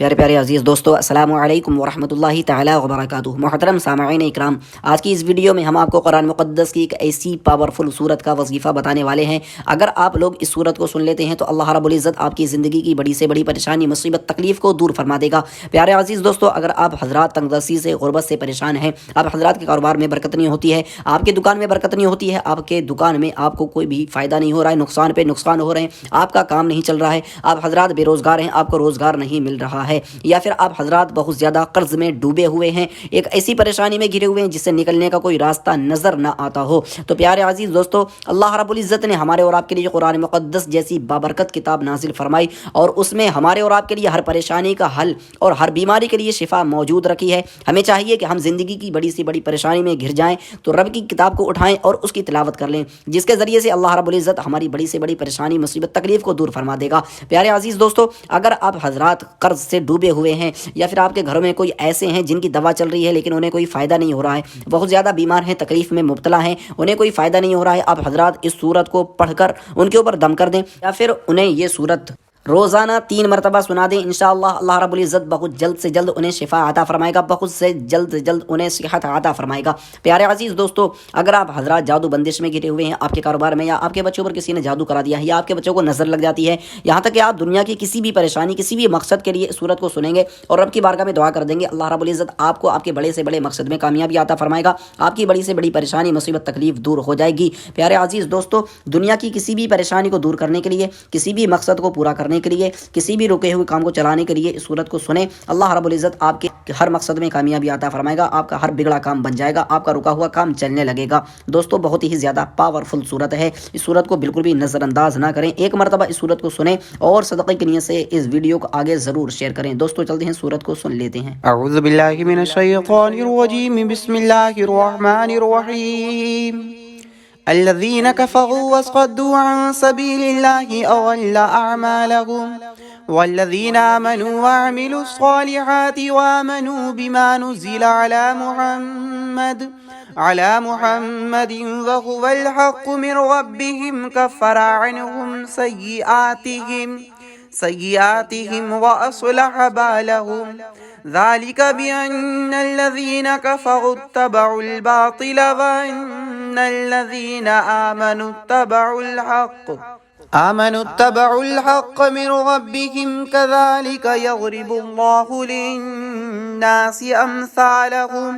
प्यारे प्यारे अजीज़ दोस्तों, अस्सलामु अलैकुम वरहमतुल्लाहि तआला वबरकातुहू। मोहतरम सामईन इकराम, आज की इस वीडियो में हम आपको कुरान मुक़द्दस की एक ऐसी पावरफुल सूरत का वजीफ़ा बताने वाले हैं। अगर आप लोग इस सूरत को सुन लेते हैं तो अल्लाह रब्बुल इज़्ज़त आपकी ज़िंदगी की बड़ी से बड़ी परेशानी, मुसीबत, तकलीफ़ को दूर फरमा देगा। प्यारे अजीज़ दोस्तों, अगर आप हज़रात तंगदस्ती से, गुरबत से परेशान हैं, आप हज़रात के कारोबार में बरकत नहीं होती है, आपके दुकान में बरकत नहीं होती है, आपके दुकान में आपको कोई भी फ़ायदा नहीं हो रहा है, नुकसान पे नुकसान हो रहे हैं, आपका काम नहीं चल रहा है, आप हज़रात बेरोज़गार हैं, आपको रोज़गार नहीं मिल रहा है, या फिर आप हज़रात बहुत ज़्यादा कर्ज़ में डूबे हुए हैं, एक ऐसी परेशानी में घिरे हुए हैं जिससे निकलने का कोई रास्ता नज़र ना आता हो, तो प्यारे अजीज़ दोस्तों, अल्लाह रब्बुल इज़्ज़त ने हमारे और आपके लिए कुरान मुक़द्दस जैसी बाबरकत किताब नाज़िल फरमाई और उसमें हमारे और आपके लिए हर परेशानी का हल और हर बीमारी के लिए शिफा मौजूद रखी है। हमें चाहिए कि हम ज़िंदगी की बड़ी से बड़ी परेशानी में घिर जाएँ तो रब की किताब को उठाएँ और उसकी तिलावत कर लें, जिसके ज़रिए से अल्लाह रब्बुल इज़्ज़त हमारी बड़ी से बड़ी परेशानी, मुसीबत, तकलीफ़ को दूर फरमा देगा। प्यारे अजीज़ दोस्तों, अगर आप हज़रात कर्ज़ से डूबे हुए हैं या फिर आपके घरों में कोई ऐसे हैं जिनकी दवा चल रही है लेकिन उन्हें कोई फ़ायदा नहीं हो रहा है, बहुत ज़्यादा बीमार हैं, तकलीफ़ में मुब्तला हैं, उन्हें कोई फ़ायदा नहीं हो रहा है, आप हज़रात इस सूरत को पढ़कर उनके ऊपर दम कर दें या फिर उन्हें ये सूरत रोज़ाना 3 मरतबा सुना दें। इंशाअल्लाह अल्लाह रब्बुल इज़्ज़त बहुत जल्द से जल्द उन्हें शिफा अता फरमाएगा, बहुत से जल्द उन्हें सेहत अता फरमाएगा। प्यारे अजीज़ दोस्तों, अगर आप हज़रात जादू बंदिश में घिरे हुए हैं, आपके कारोबार में या आपके बच्चों पर किसी ने जादू करा दिया है या आपके बच्चों को नज़र लग जाती है, यहाँ तक कि आप दुनिया की किसी भी परेशानी, किसी भी मकसद के लिए इस सूरत को सुनेंगे और रब की बारगाह में दुआ कर देंगे, अल्लाह रब्बुल इज़्ज़त आपको आपके बड़े से बड़े मकसद में कामयाबी अता फरमाएगा, आपकी बड़ी से बड़ी परेशानी, मुसीबत, तकलीफ़ दूर हो जाएगी। प्यारे अजीज़ दोस्तों, दुनिया की किसी भी परेशानी को दूर करने के लिए, किसी भी मकसद को पूरा करने के लिए, किसी भी रुके हुए काम को चलाने के लिए इस सूरत को सुने। अल्लाह रब्बुल इज़्ज़त आपके हर मकसद में कामयाबी अता फरमाएगा, आपका हर बिगड़ा काम बन जाएगा, आपका रुका हुआ काम चलने लगेगा। दोस्तों, बहुत ही ज़्यादा पावरफुल सूरत है, इस सूरत को बिल्कुल भी नज़रअंदाज ना करें, एक मरतबा इस सूरत को सुने और सदक़े की नीयत से इस वीडियो को आगे ज़रूर शेयर करें। दोस्तों, चलते हैं सूरत को सुन लेते हैं। अऊज़ु बिल्लाहि मिनश शैतानिर रजीम, बिस्मिल्लाहिर रहमानिर रहीम। अल्लज़ीना कफ़रू वसद्दू अन सबीलिल्लाहि अज़ल्ला अअमालहुम वल्लज़ीना आमनू वअमिलुस सालिहाति वआमनू बिमा नुज़्ज़िला अला मुहम्मदिन वहुवल हक़्क़ु मिन रब्बिहिम कफ़्फ़रा अन्हुम सय्यिआतिहिम व अस्लह बालहुम ज़ालिका बिअन्नल्लज़ीना कफ़रू इत्तबउल बातिल व अन्नल्लज़ीना आमनू इत्तबउल हक़्क़ मिन रब्बिहिम कज़ालिका यज़रिबुल्लाहु लिन्नासि अम्सालहुम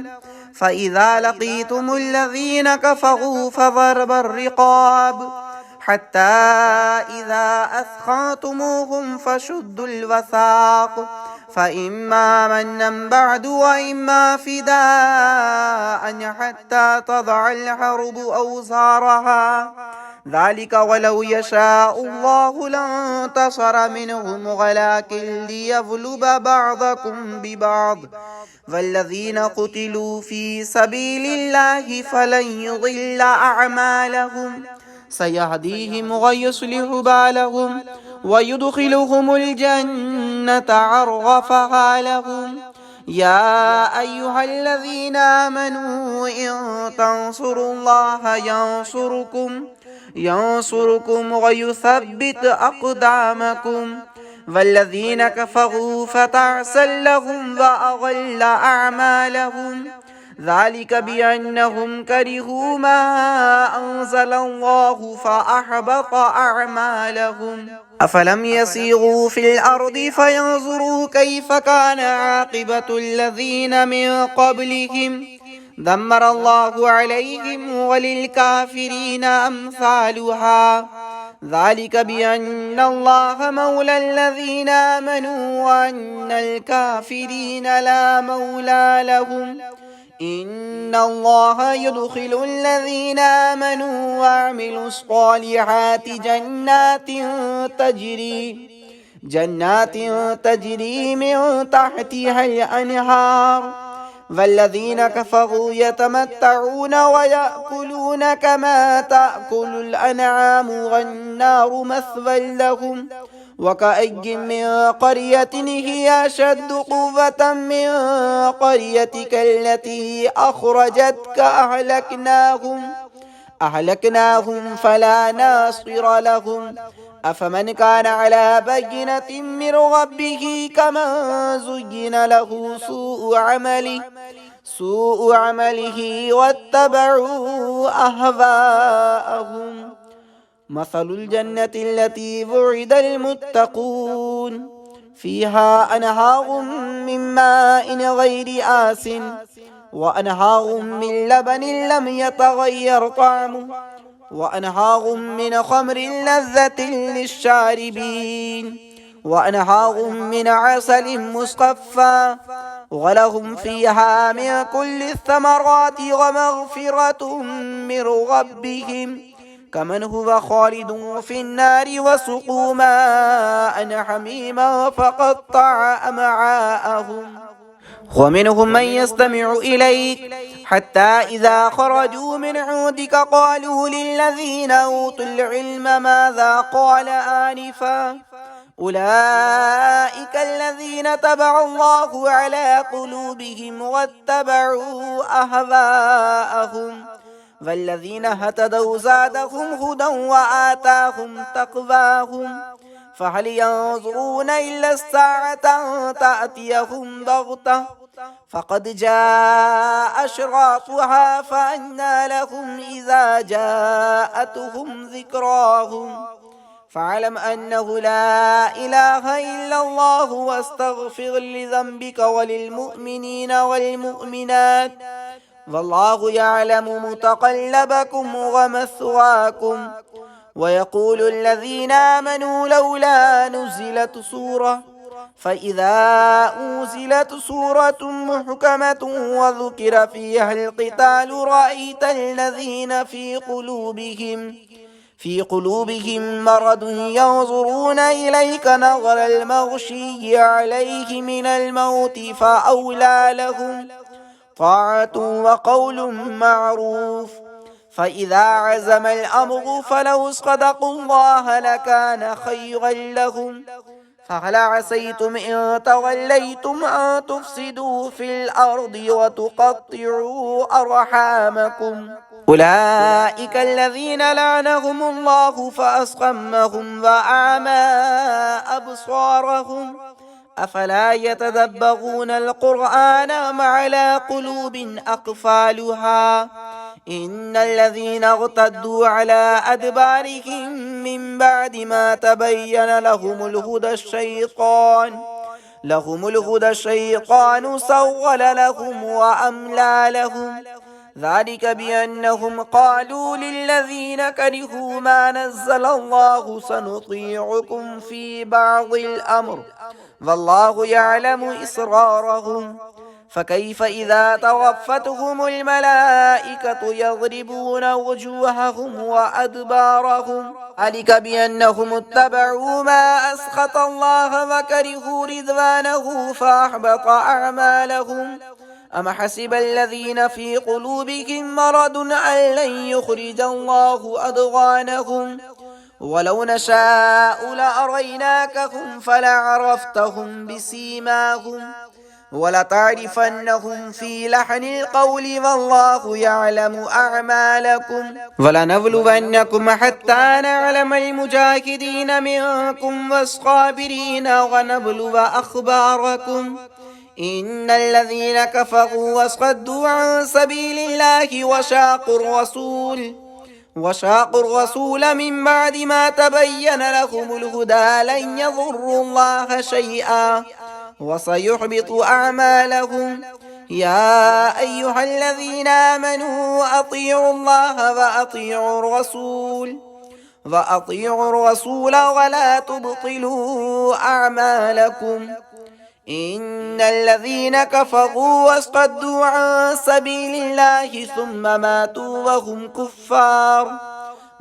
फ़इज़ा लक़ीतुमुल्लज़ीना कफ़रू फ़ज़रबर रिक़ाब हत्ता इज़ा अस्ख़न्तुमूहुम फ़शुद्दुल वसाक़ फ़इम्मा मन्नन बअदु व इम्मा फ़िदाअन हत्ता तज़अल हर्बु औज़ारहा ज़ालिका वलौ यशाअुल्लाहु लंतसर मिनहुम वलाकिन लियब्लुव बअदकुम बिबअद वल्लज़ीना क़ुतिलू फ़ी सबीलिल्लाहि फ़लन युज़िल्ल अअमालहुम सयहदीहिम व युस्लिहु बालहुम व युदखिलुहुमुल जन्नता अर्ग़फ़हा लहुम या अय्युहल्लज़ीना आमनू इन तंसुरुल्लाह यंसुरुकुम व युसब्बित अक़दामकुम वल्लज़ीना कफ़रू फ़तअसल लहुम व अज़ल्ल अअमालहुम ज़ालिका बिअन्नहुम करिहू मा अंज़लल्लाहु फ़अहबत अअमालहुम अफ़लम यसीरू फ़िल अर्दि फ़यंज़ुरू कैफ़ कान आक़िबतुल्लज़ीना मिन क़ब्लिहिम दम्मरल्लाहु अलैहिम वलिलकाफ़िरीन अम्सालुहा ज़ालिका बिअन्नल्लाह मौलाल्लज़ीना आमनू व अन्नल काफ़िरीन ला मौला लहुम इन्नल्लाह युदखिलुल्लज़ीना आमनू वअमिलुस सालिहाति जन्नातिन तजरी मिन तहतिहल अन्हार वल्लज़ीना कफ़रू यतमत्तऊन व याकुलून कमा ताकुलुल अन्आमु वन्नारु मस्वन लहुम वकअय्यिन मिन क़रयतिन हिय अशद्दु क़ुव्वतन मिन क़रयतिक अल्लती अख़रजतक अहलकनाहुम फला नासिर लहुम أفمن كان على بينة من ربه كمن زين له سوء عمله واتبعوا أهواءهم. مثل الجنة التي وعد المتقون فيها أنهار من ماء غير آس وأنهار من لبن لم يتغير طعمه وأنهار من خمر لذة للشاربين وأنهار من عسل مصفى ولهم فيها من كل الثمرات ومغفرة من ربهم كمن هو خالد في النار وسقوا ماء حميما فقطع أمعاءهم. ومنهم من يستمع إليك حتى إذا خرجوا من عندك قالوا للذين أوتوا العلم ماذا قال آنفا أولئك الذين تبع الله على قلوبهم واتبعوا أهواءهم والذين اهتدوا زادهم هدى وآتاهم تقواهم فهل ينظرون إلا الساعة تأتيهم بغتة فقد جاء أشراطها فأنى لهم إذا جاءتهم ذكراهم فاعلم أنه لا إله إلا الله واستغفر لذنبك وللمؤمنين والمؤمنات والله يعلم متقلبكم ومثواكم. ويقول الذين آمنوا لولا نزلت سورة فإذا أنزلت سورة محكمة وذكر فيها القتال رأيت الذين في قلوبهم مرض ينظرون إليك نظر المغشي عليه من الموت فأولى لهم طاعة وقول معروف فإذا عزم الأمر فلو صدقوا الله لكان خيرا لهم فهل عسيتم إن توليتم أن تفسدوا في الأرض وتقطعوا أرحامكم أولئك الذين لعنهم الله فأصمهم وأعمى أبصارهم أفلا يتدبرون القرآن أم على قلوب أقفالها إن الذين ارتدوا على أدبارهم من بعد ما تبين لهم الهدى الشيطان سول لهم وأملى لهم ذلك بأنهم قالوا للذين كرهوا ما نزل الله سنطيعكم في بعض الأمر والله يعلم إسرارهم فكيف إذا توفتهم الملائكة يضربون وجوههم وأدبارهم ذلك بأنهم اتبعوا ما أسخط الله وكرهوا رضوانه فأحبط أعمالهم أم حسب الذين في قلوبهم مرض أن لن يخرج الله أضغانهم ولو نشاء لأريناكهم فلعرفتهم بسيماهم ولتعرفنهم في لحن القول والله يعلم أعمالكم ولنبلونكم حتى نعلم المجاهدين منكم والصابرين ونبلو أخباركم إن الذين كفروا وصدوا عن سبيل الله وشاقوا الرسول من بعد ما تبين لهم الهدى لن يضروا الله شيئا وسيحبط أعمالهم يا أيها الذين آمنوا أطيعوا الله وأطيعوا الرسول ولا تبطلوا أعمالكم إن الذين كفروا وصدوا عن سبيل الله ثم ماتوا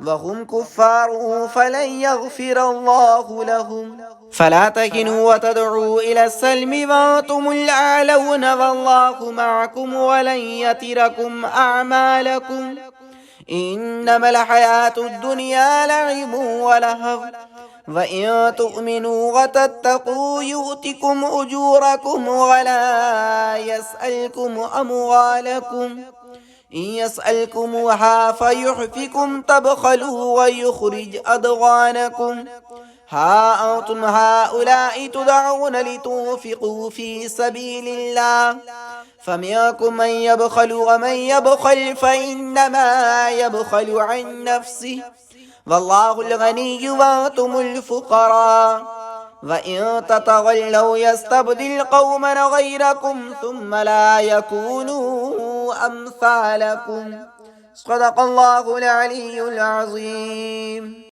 وهم كفار فلن يغفر الله لهم فلا تهنوا وتدعوا إلى السلم وأنتم الأعلون والله معكم ولن يتركم أعمالكم إنما الحياة الدنيا لعب ولهو وإن تؤمنوا وتتقوا يؤتكم أجوركم ولا يسألكم أموالكم إن يسألكموها فيحفكم تبخلوا ويخرج أضغانكم ها أنتم هؤلاء تدعون لتنفقوا في سبيل الله فمنكم من يبخل ومن يبخل فإنما يبخل عن نفسه والله الغني وأنتم الفقراء وإن تتولوا يستبدل قوما غيركم ثم لا يكونوا أمثالكم صدق الله العلي العظيم.